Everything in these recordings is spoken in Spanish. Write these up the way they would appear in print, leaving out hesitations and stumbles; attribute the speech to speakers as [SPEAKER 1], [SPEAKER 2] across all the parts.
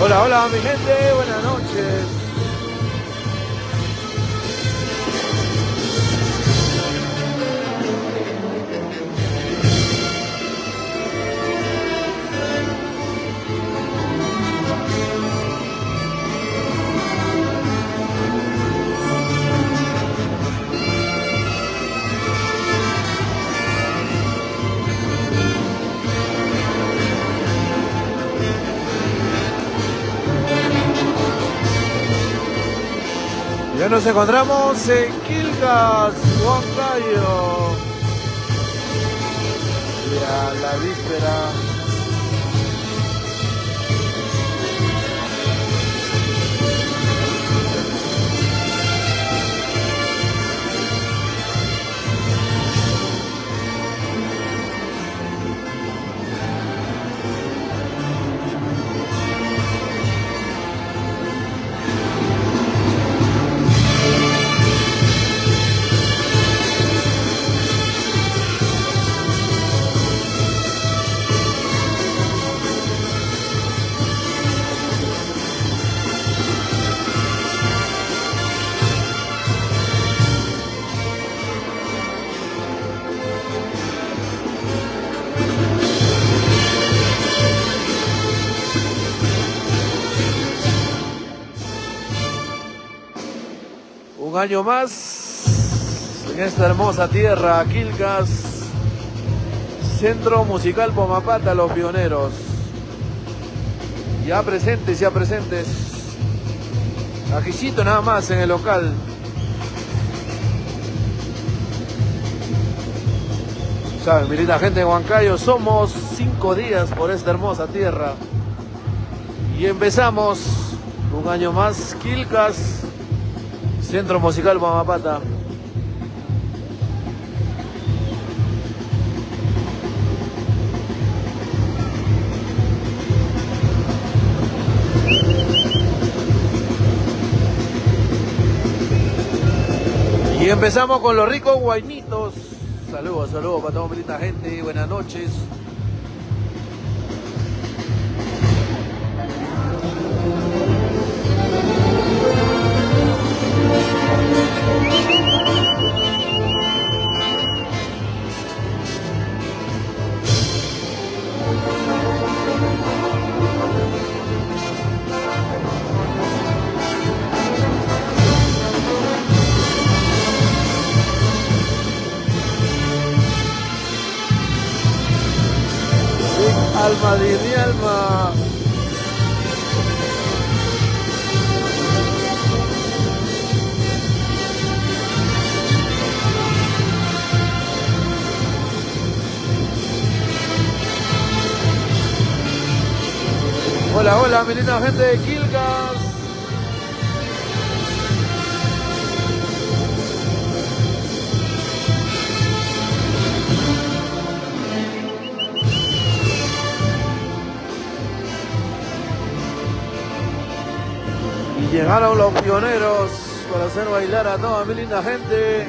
[SPEAKER 1] Hola, hola mi gente, buenas noches. Ya nos encontramos en Quilcas, Huancayo. Ya la víspera. Un año más en esta hermosa tierra, Quilcas, Centro Musical Pomapata, Los Pioneros. Ya presentes, ya presentes. Aquícito nada más en el local. Saben, mi linda gente de Huancayo, somos 5 días por esta hermosa tierra. Y empezamos un año más, Quilcas, Centro Musical Pomapata. Y empezamos con los ricos guainitos. Saludos, saludos para toda mi linda gente. Buenas noches. Alma de mi alma. Hola, hola, mi linda gente de Quilcas. Llegaron los pioneros para hacer bailar a toda mi linda gente.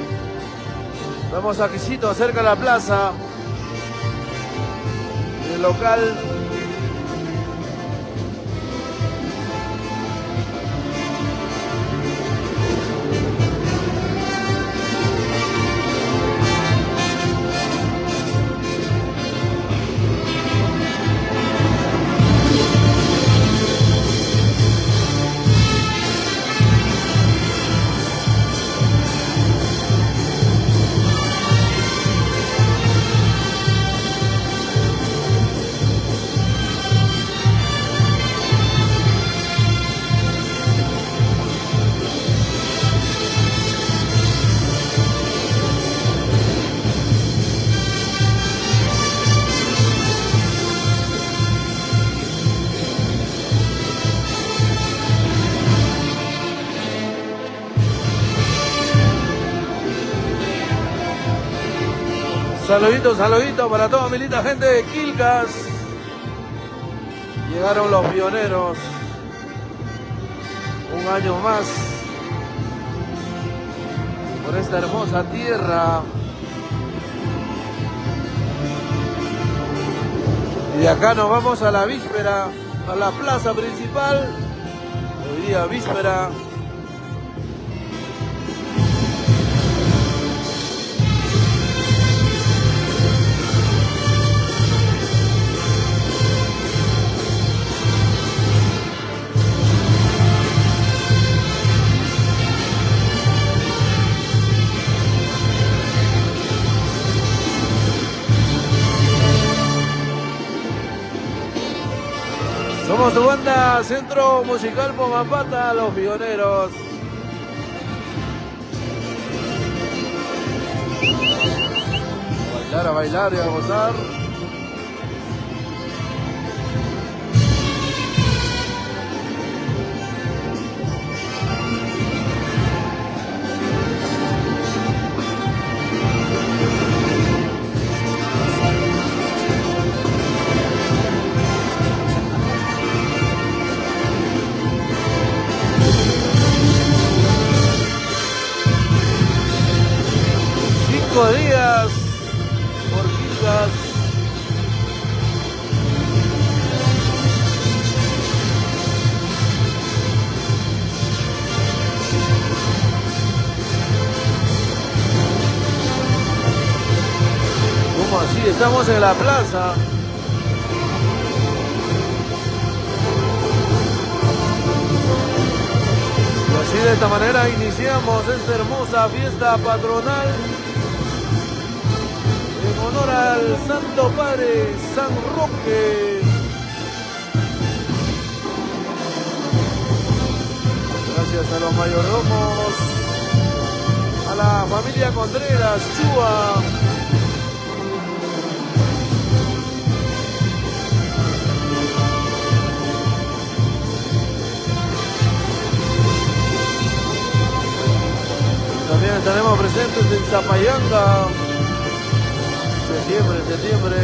[SPEAKER 1] Estamos aquícito cerca de la plaza, el local. Saluditos, saluditos para toda mi linda gente de Quilcas. Llegaron los pioneros. Un año más por esta hermosa tierra. Y de acá nos vamos a la víspera, a la plaza principal. Hoy día víspera. Somos tu banda Centro Musical Pomapata, Los Pioneros. A bailar y a gozar. Días por Quilcas. ¿Cómo así? Estamos en la plaza. Y así de esta manera iniciamos esta hermosa fiesta patronal en honor al Santo Padre San Roque. Gracias a los mayordomos, a la familia Contreras, Chúa. También estaremos presentes en Zapayanga. Septiembre.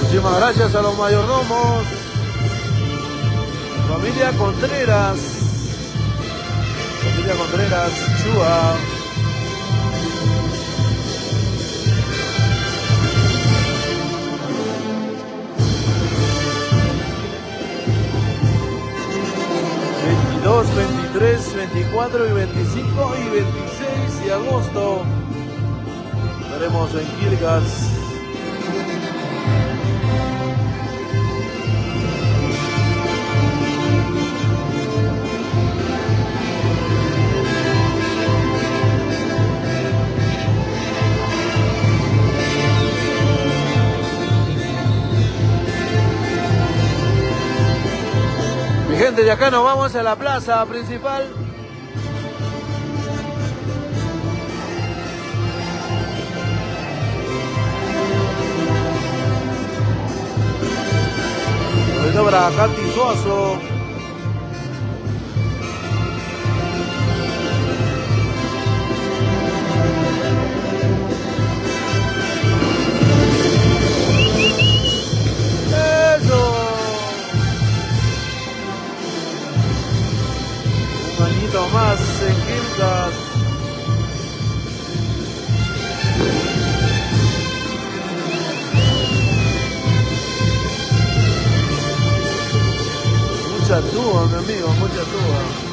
[SPEAKER 1] Muchísimas gracias a los mayordomos. Familia Contreras, Chúa. ...22, 23, 24 y 25 y 26 de agosto... ...estaremos en Quilcas. Gente, de acá nos vamos a la plaza principal. Ahorita para Katy Suazo. Más en Quilcas. Mucha tuba, mi amigo, mucha tuba.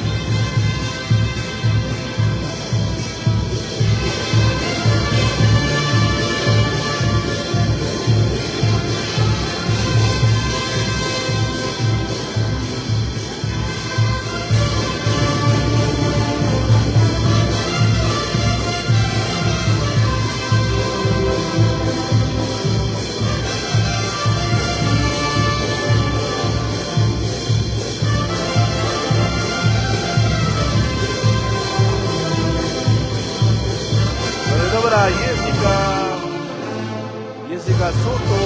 [SPEAKER 1] Jessica Soto.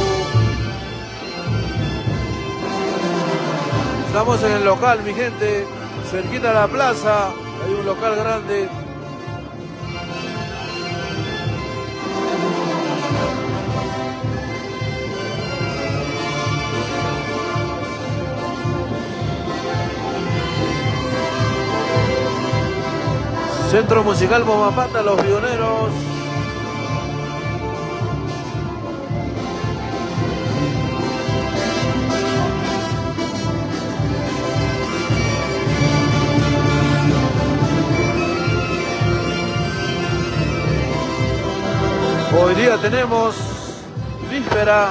[SPEAKER 1] Estamos en el local, mi gente, cerquita de la plaza, hay un local grande. Centro Musical Bomapata, Los Pioneros. Hoy día tenemos víspera.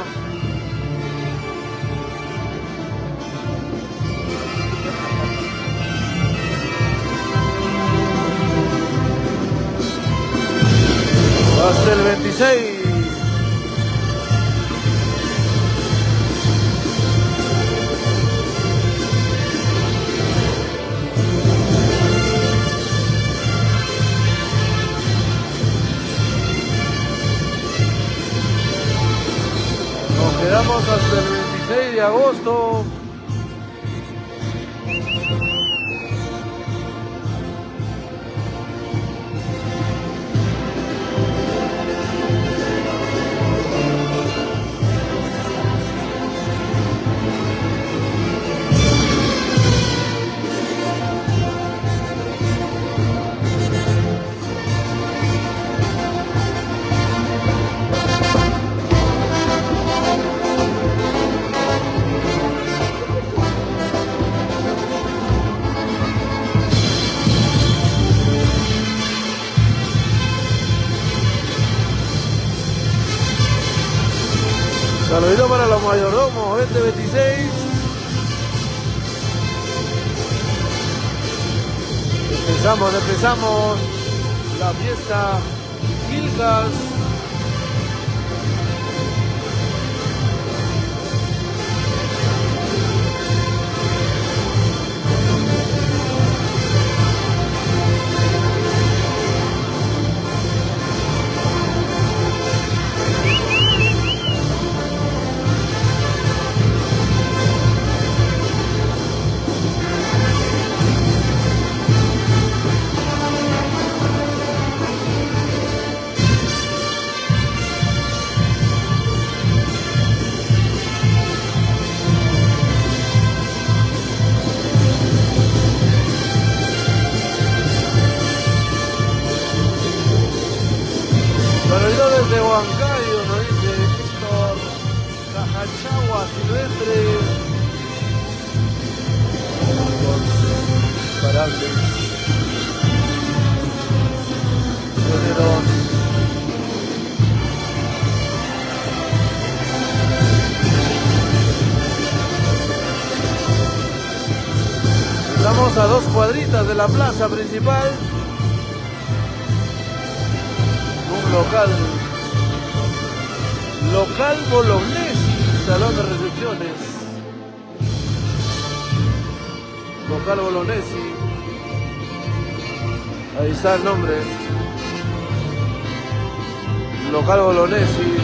[SPEAKER 1] Hasta el 26. Nos quedamos hasta el 26 de agosto. Saludito para los mayordomos, 26. Empezamos la fiesta Quilcas. Desde Huancayo, nos dice Víctor Cajachagua Silvestre. Imparables. Pioneros. Estamos a 2 cuadritas de la plaza principal. Un local Bolognesi, salón de recepciones. Local Bolognesi. Ahí está el nombre. Local Bolognesi.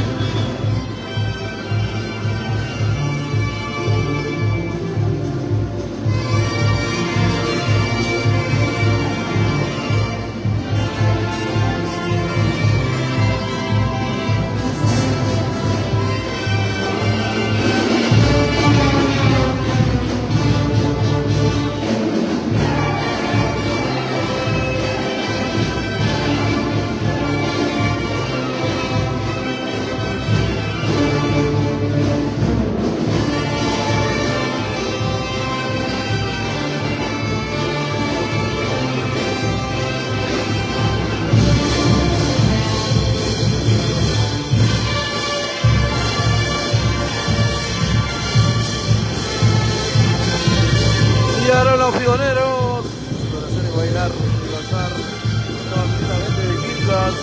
[SPEAKER 1] Los pioneros para hacer y bailar y danzar toda la gente de Quilcas.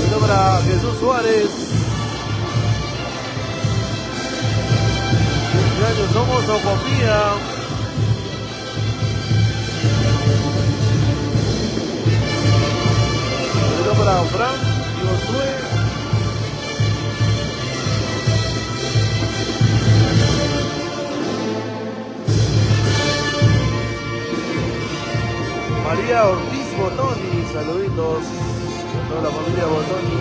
[SPEAKER 1] Esto para Jesús Suárez. Este año somos Ocopía. Para Fran y Josué. María Ortiz Botoni, saluditos a toda la familia Botoni.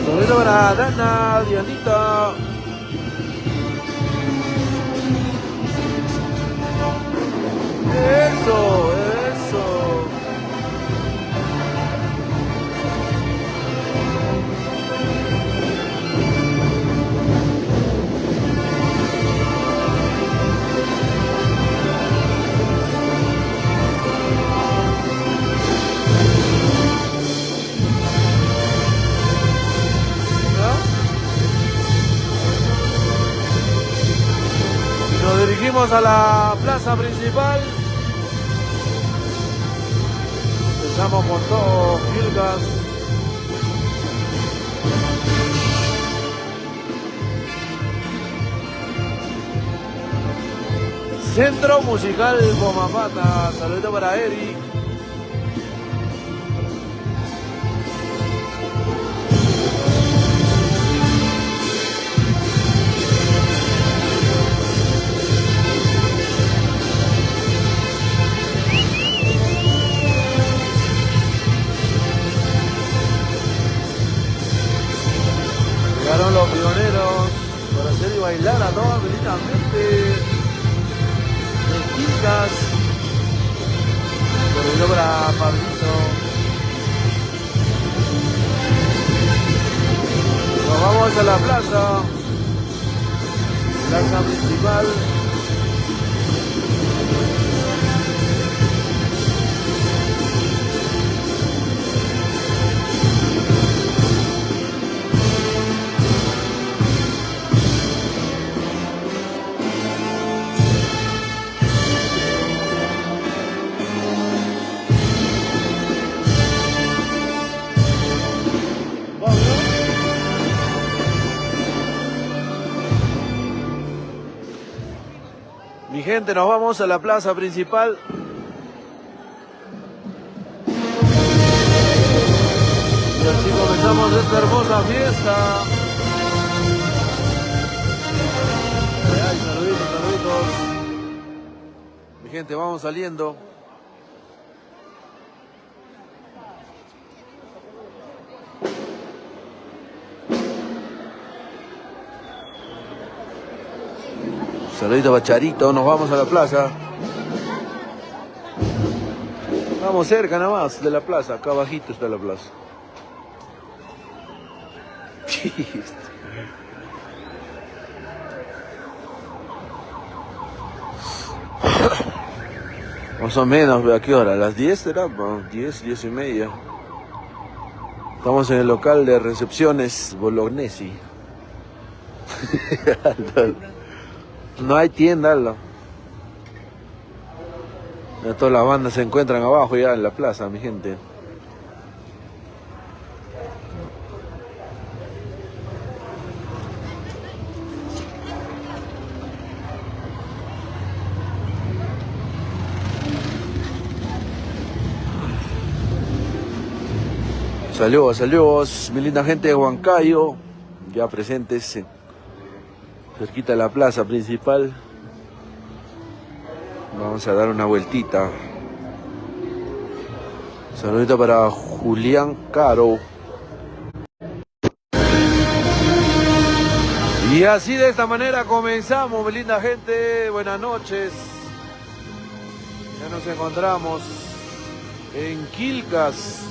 [SPEAKER 1] Saludito para Dana, Dianita. Eso, eso. Nos dirigimos a la plaza principal. Empezamos con todo, Quilcas. Centro Musical Bomapata. Saludos para Eric. Llegaron los pioneros para hacer y bailar a todos habilitadamente. Quilcas. Por para Pablito. Nos vamos a la plaza principal. Mi gente, nos vamos a la plaza principal. Y así comenzamos esta hermosa fiesta. Ay, saluditos, saluditos. Mi gente, vamos saliendo. Saludito Bacharito, nos vamos a la plaza. Vamos cerca nada más de la plaza, acá abajito está la plaza. Más o menos, ¿a qué hora? ¿A las 10 será? 10, 10 y media. Estamos en el local de recepciones Bolognesi. No hay tienda, ya todas las bandas se encuentran abajo ya en la plaza, mi gente. Saludos, saludos, mi linda gente de Huancayo, ya presentes cerquita de la plaza principal. Vamos a dar una vueltita. Saludito para Julián Caro. Y así de esta manera comenzamos, mi linda gente. Buenas noches. Ya nos encontramos en Quilcas.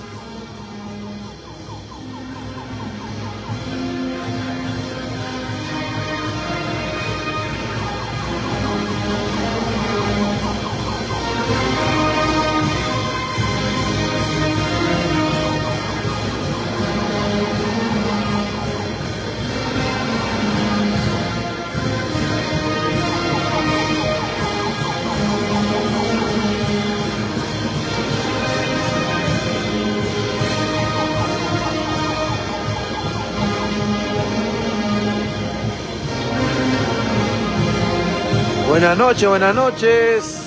[SPEAKER 1] Buenas noches, buenas noches.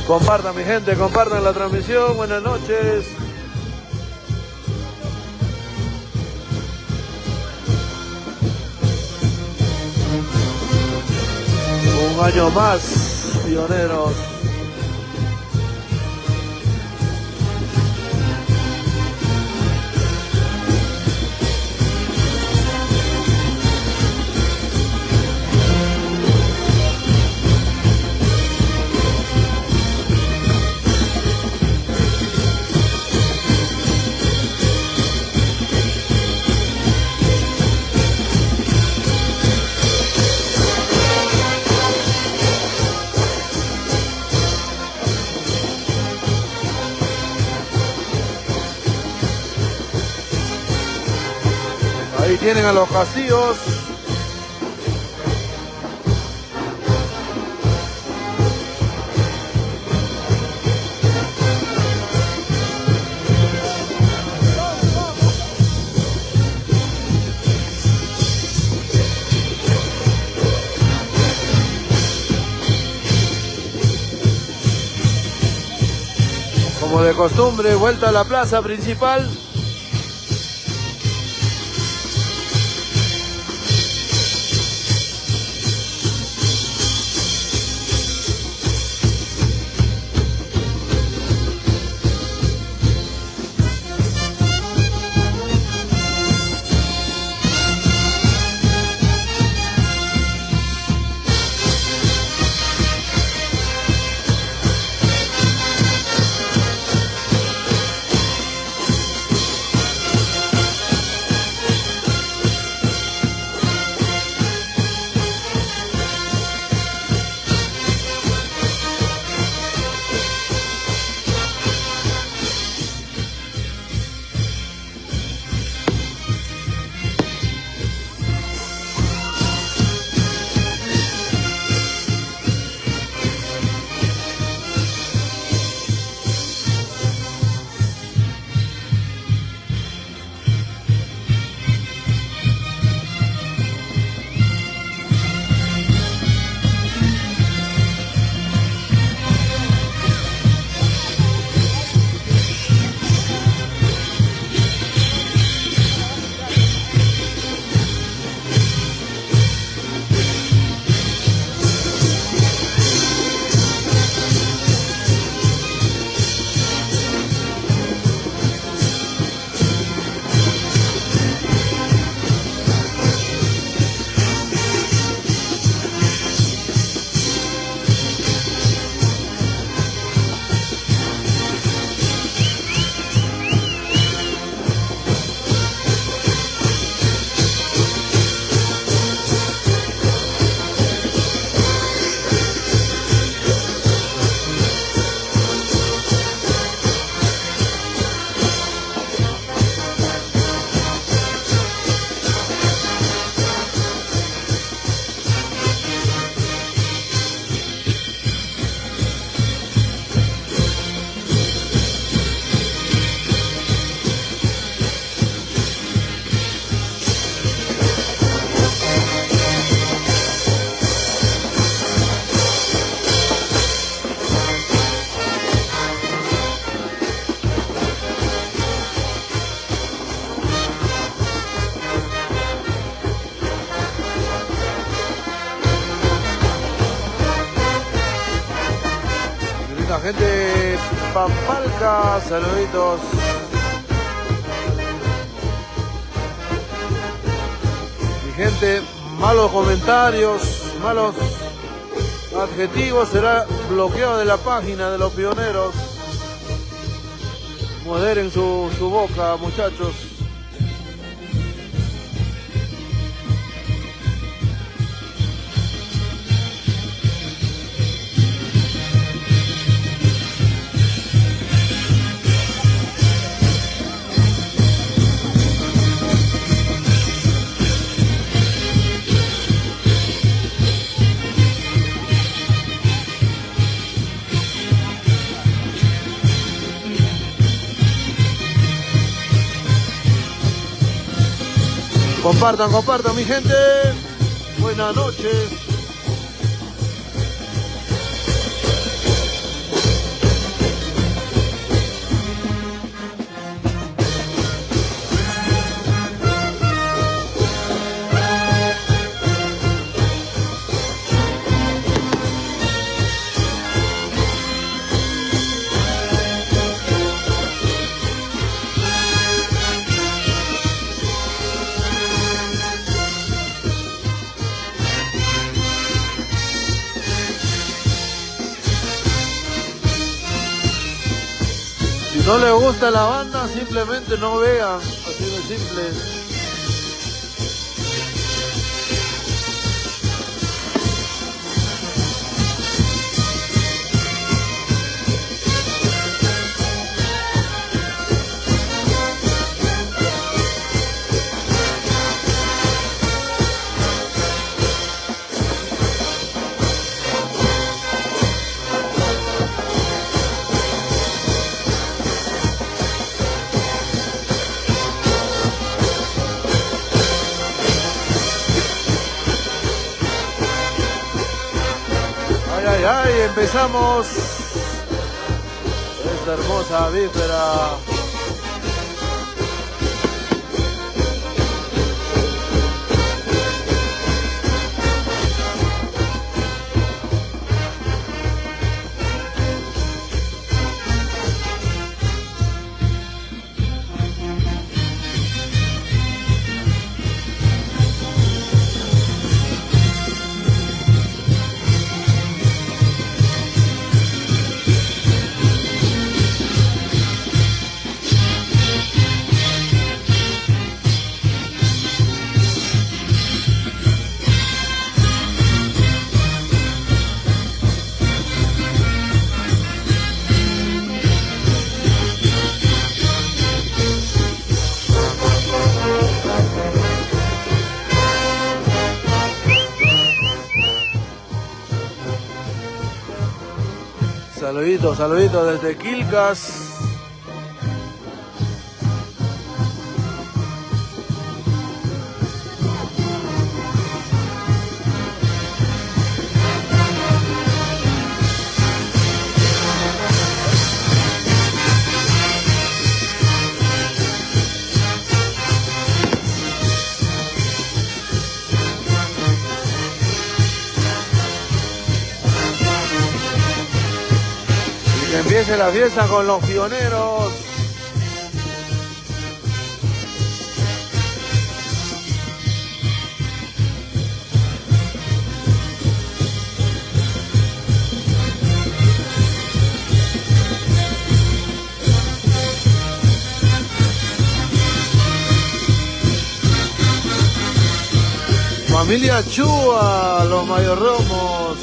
[SPEAKER 1] Compartan, mi gente, compartan la transmisión. Buenas noches. Un año más, pioneros. Ahí tienen a los Castillos. Como de costumbre, vuelta a la plaza principal. La gente de Pampalca, saluditos. Mi gente, malos comentarios, malos adjetivos, será bloqueado de la página de los pioneros. Moderen su boca, muchachos. Compartan, compartan, mi gente. Buenas noches. No le gusta la banda, simplemente no vean, así de simple. Ay, empezamos esta hermosa víspera. Saluditos desde Quilcas. Empiece la fiesta con los pioneros. Familia Chúa, los mayordomos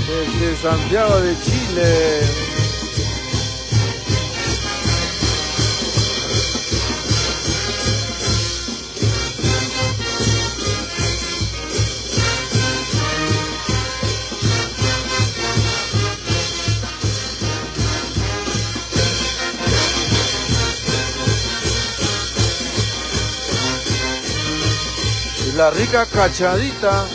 [SPEAKER 1] desde Santiago de Chile. Y la rica cachadita.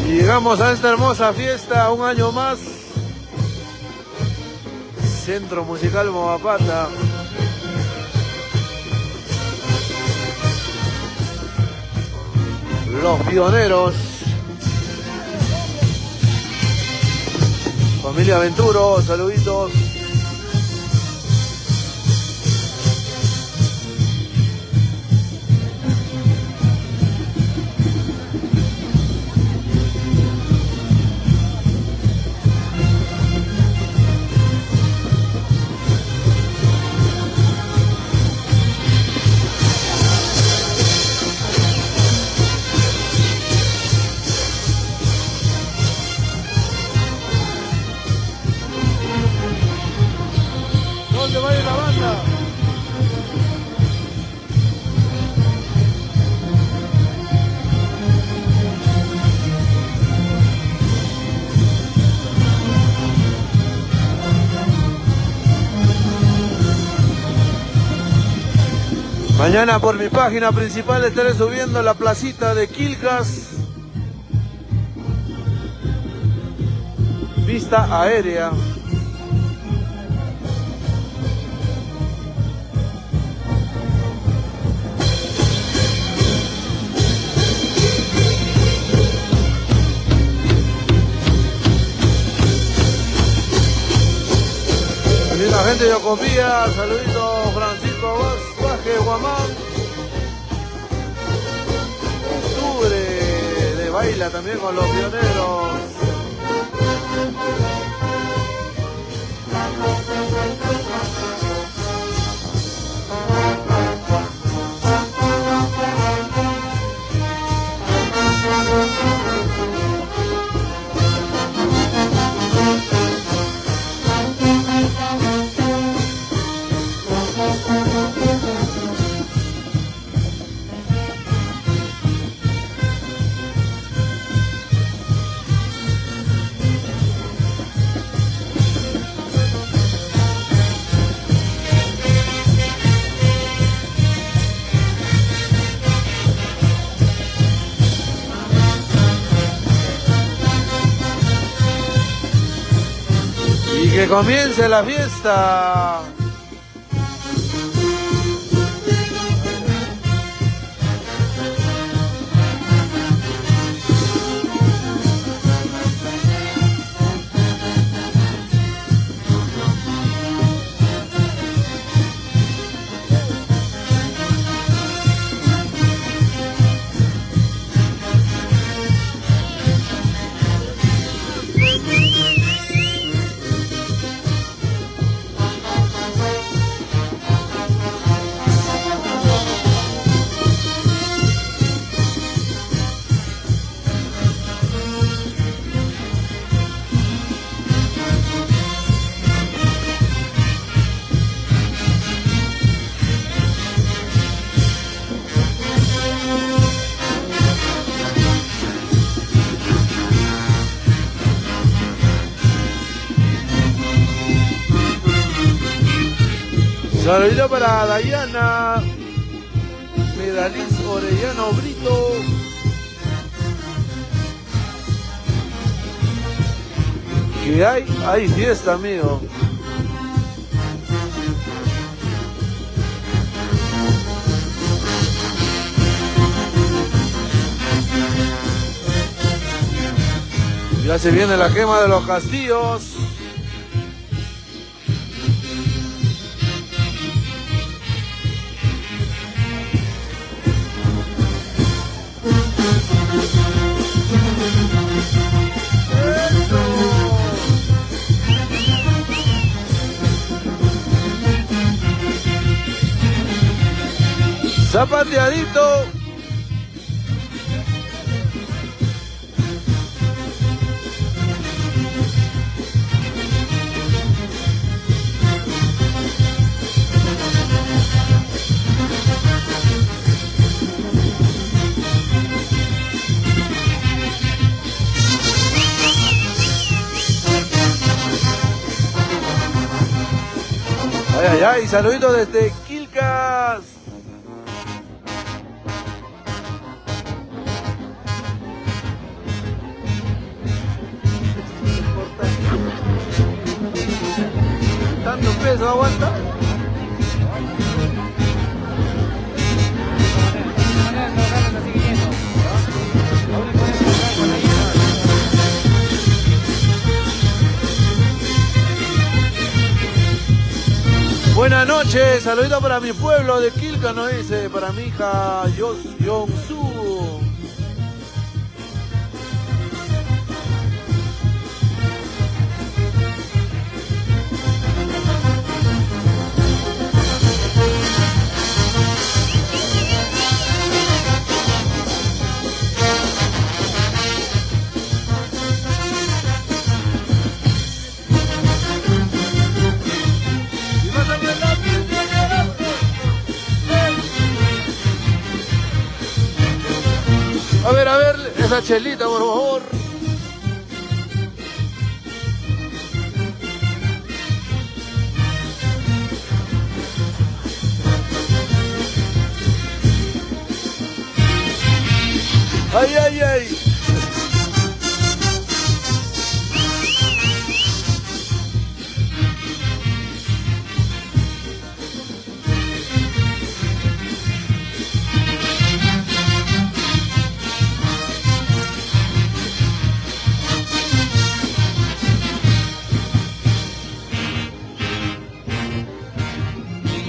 [SPEAKER 1] Llegamos a esta hermosa fiesta, un año más. Centro Musical Movapata. Los pioneros. Familia Venturo, saluditos. Mañana por mi página principal estaré subiendo la placita de Quilcas. Vista aérea. La gente de Ocopía, saludito Francisco Vázquez Guamán. Octubre de baila también con los pioneros. Y que comience la fiesta. Saludito para Dayana, Medaliz Orellano Brito. Que hay fiesta, amigo. Ya se viene la quema de los castillos. Zapateadito. Ay, ay, ay, saluditos desde Quilcas. ¿Tanto peso aguanta? Buenas noches, saludito para mi pueblo de Quilca, nos dice, para mi hija Yongsu. A ver, esa chelita, por favor. ¡Ay, ay, ay!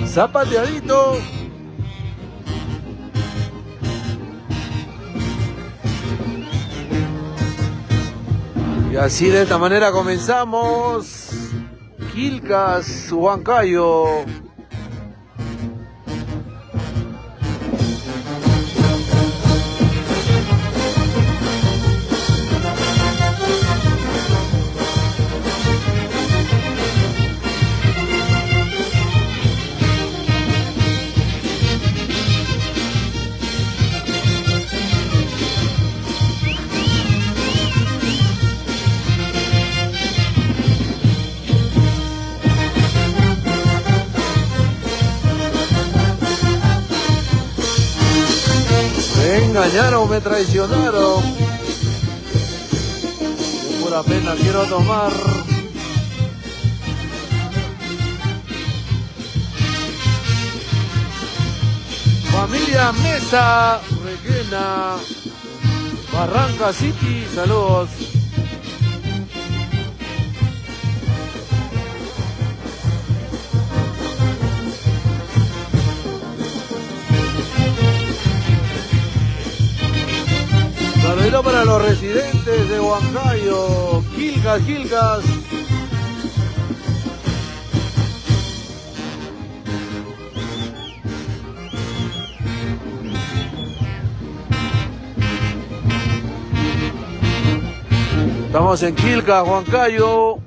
[SPEAKER 1] Zapateadito. Y así de esta manera comenzamos. Quilcas, Huancayo. Me engañaron, me traicionaron. De pura pena quiero tomar. Familia Mesa, Requena, Barranca City, saludos. Saludito para los residentes de Huancayo, Quilcas, Quilcas. Estamos en Quilcas, Huancayo.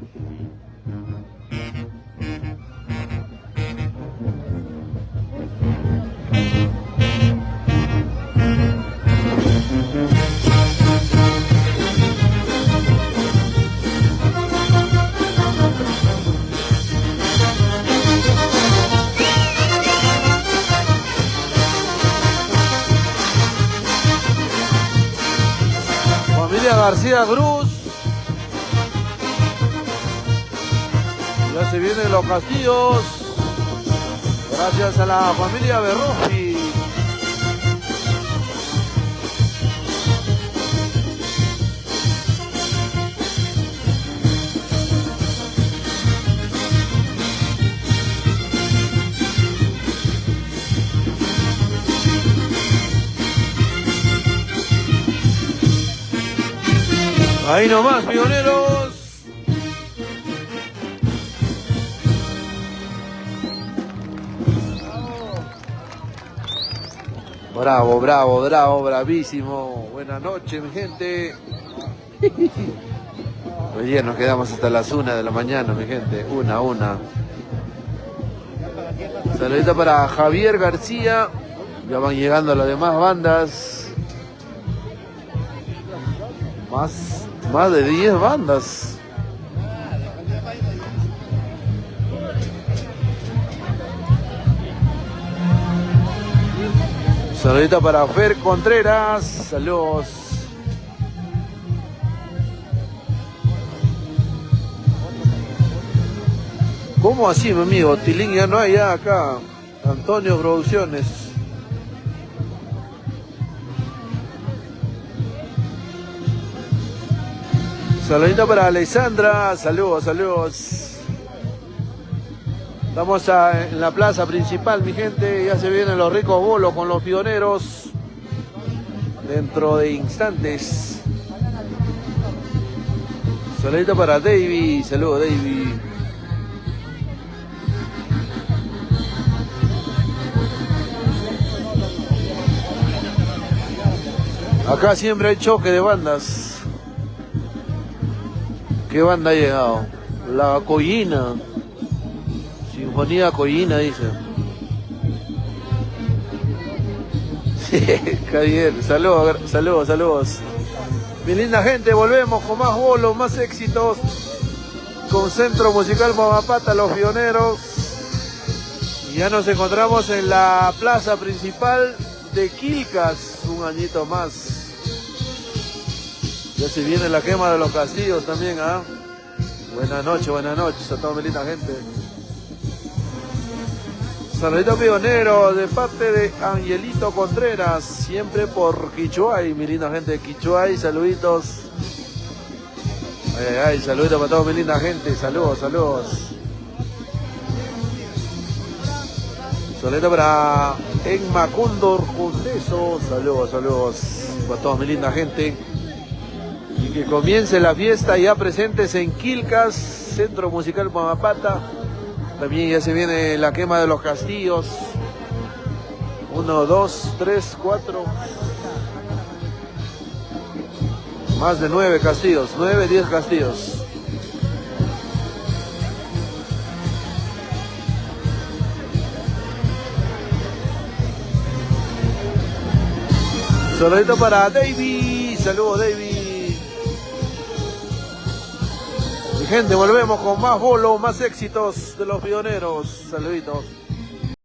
[SPEAKER 1] Familia García Cruz. Ya se vienen los castillos. Gracias a la familia Berrofi. Ahí nomás, pioneros. Bravo, bravo, bravo, bravísimo. Buenas noches, mi gente. Hoy día nos quedamos hasta las 1 de la mañana, mi gente. Una. Saludito para Javier García. Ya van llegando las demás bandas. Más de 10 bandas. Saludito para Fer Contreras. Saludos. ¿Cómo así, mi amigo? Tilín ya no hay ya acá. Antonio Producciones. Saludito para Alessandra. Saludos. Estamos en la plaza principal, mi gente. Ya se vienen los ricos bolos con los pioneros. Dentro de instantes. Saludito para Davey. Saludos, Davey. Acá siempre hay choque de bandas. ¿Qué banda ha llegado? La Collina. Sinfonía Collina, dice. Javier, saludos. Mi linda gente, volvemos con más bolos, más éxitos. Con Centro Musical Mamapata, los pioneros. Y ya nos encontramos en la plaza principal de Quilcas. Un añito más. Ya se viene la quema de los castillos también, ¿ah? Buenas noches a toda mi linda gente. Saludito pionero de parte de Angelito Contreras, siempre por Quichuay, mi linda gente de Quichuay, saluditos. Ay, saluditos para toda mi linda gente, saludos. Saludito para Enmacundor Condeso, saludos para toda mi linda gente. Y que comience la fiesta ya presentes en Quilcas, Centro Musical Pamapata. También ya se viene la quema de los castillos. 1, 2, 3, 4. Más de 9 castillos, 9, 10 castillos. Saludito para David, saludos David. Mi gente, volvemos con más bolo, más éxitos de los pioneros. Saluditos.